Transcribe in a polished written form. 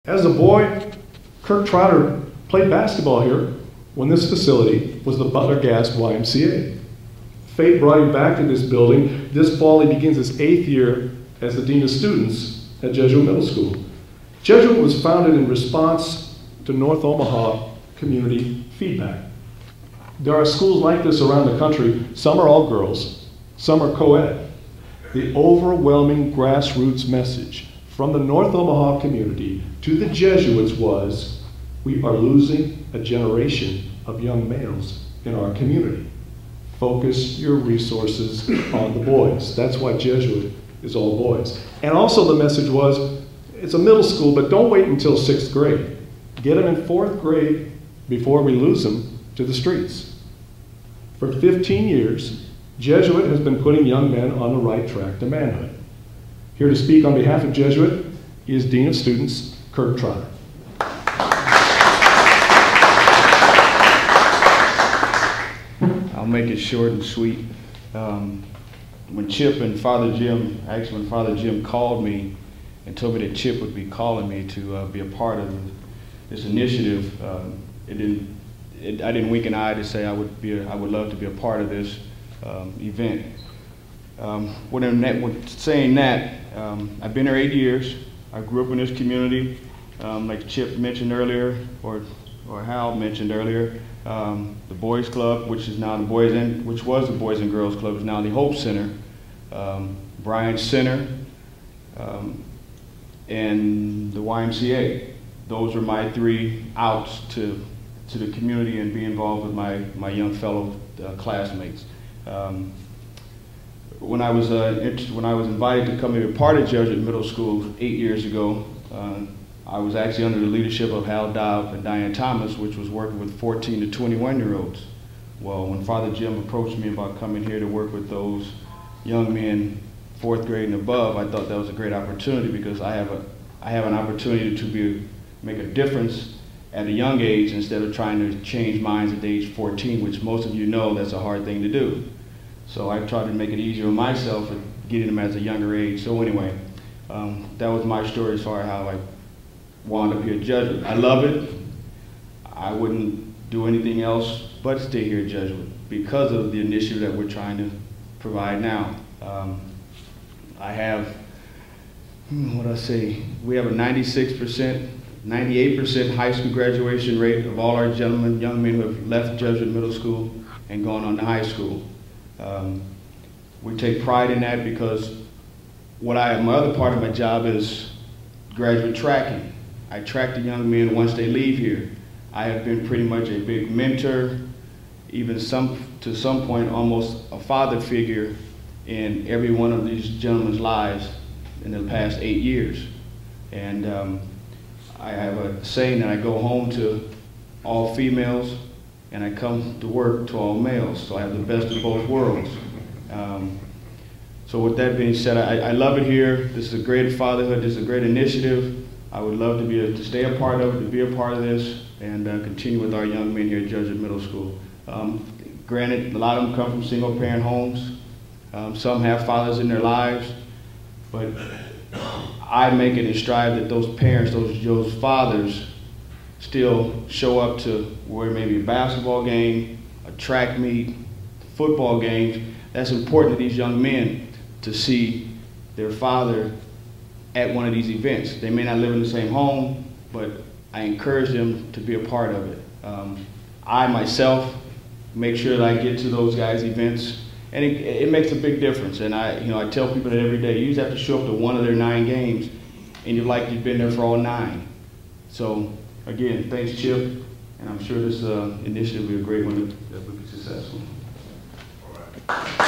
As a boy, Kirk Trotter played basketball here when this facility was the Butler Gas YMCA. Fate brought him back to this building. This fall he begins his 8th year as the Dean of Students at Jesuit Middle School. Jesuit was founded in response to North Omaha community feedback. There are schools like this around the country. Some are all girls, some are co-ed. The overwhelming grassroots message from the North Omaha community to the Jesuits was, we are losing a generation of young males in our community. Focus your resources on the boys. That's why Jesuit is all boys. And also the message was, it's a middle school, but don't wait until 6th grade. Get them in 4th grade before we lose them to the streets. For 15 years, Jesuit has been putting young men on the right track to manhood. Here to speak on behalf of Jesuit is Dean of Students, Kirk Trotter. I'll make it short and sweet. When Chip and Father Jim, actually when Father Jim called me and told me that Chip would be calling me to be a part of this initiative, I didn't wink an eye to say I would love to be a part of this event. When saying that, I've been here 8 years. I grew up in this community, like Chip mentioned earlier, or Hal mentioned earlier. The Boys Club, which was the Boys and Girls Club, is now the Hope Center, Bryant Center, and the YMCA. Those are my 3 outs to the community and be involved with my young fellow classmates. When I was invited to come and be a part of Jesuit Middle School 8 years ago, I was actually under the leadership of Hal Dobb and Diane Thomas, which was working with 14 to 21-year-olds. Well, when Father Jim approached me about coming here to work with those young men, 4th grade and above, I thought that was a great opportunity because I have an opportunity to make a difference at a young age instead of trying to change minds at age 14, which most of you know that's a hard thing to do. So I tried to make it easier on myself and getting them at a younger age. So anyway, that was my story as far as how I wound up here at Jesuit. I love it. I wouldn't do anything else but stay here at Jesuit because of the initiative that we're trying to provide now. I have, what do I say? We have a 96%, 98% high school graduation rate of all our young men who have left Jesuit Middle School and gone on to high school. We take pride in that because my other part of my job is graduate tracking. I track the young men once they leave here. I have been pretty much a big mentor, even to some point almost a father figure in every one of these gentlemen's lives in the past 8 years. And I have a saying that I go home to all females and I come to work to all males, so I have the best of both worlds. So with that being said, I love it here. This is a great fatherhood. This is a great initiative. I would love to stay a part of it, to be a part of this, and continue with our young men here at Jesuit Middle School. Granted, a lot of them come from single-parent homes. Some have fathers in their lives, but I make it and strive that those parents, those fathers, still show up to where maybe a basketball game, a track meet, football games. That's important to these young men to see their father at one of these events. They may not live in the same home, but I encourage them to be a part of it. I myself make sure that I get to those guys' events, and it makes a big difference. And I tell people that every day. You just have to show up to one of their 9 games, and you're like you've been there for all 9. So again, thanks, Chip, and I'm sure this initiative will be a great one that will be successful. All right.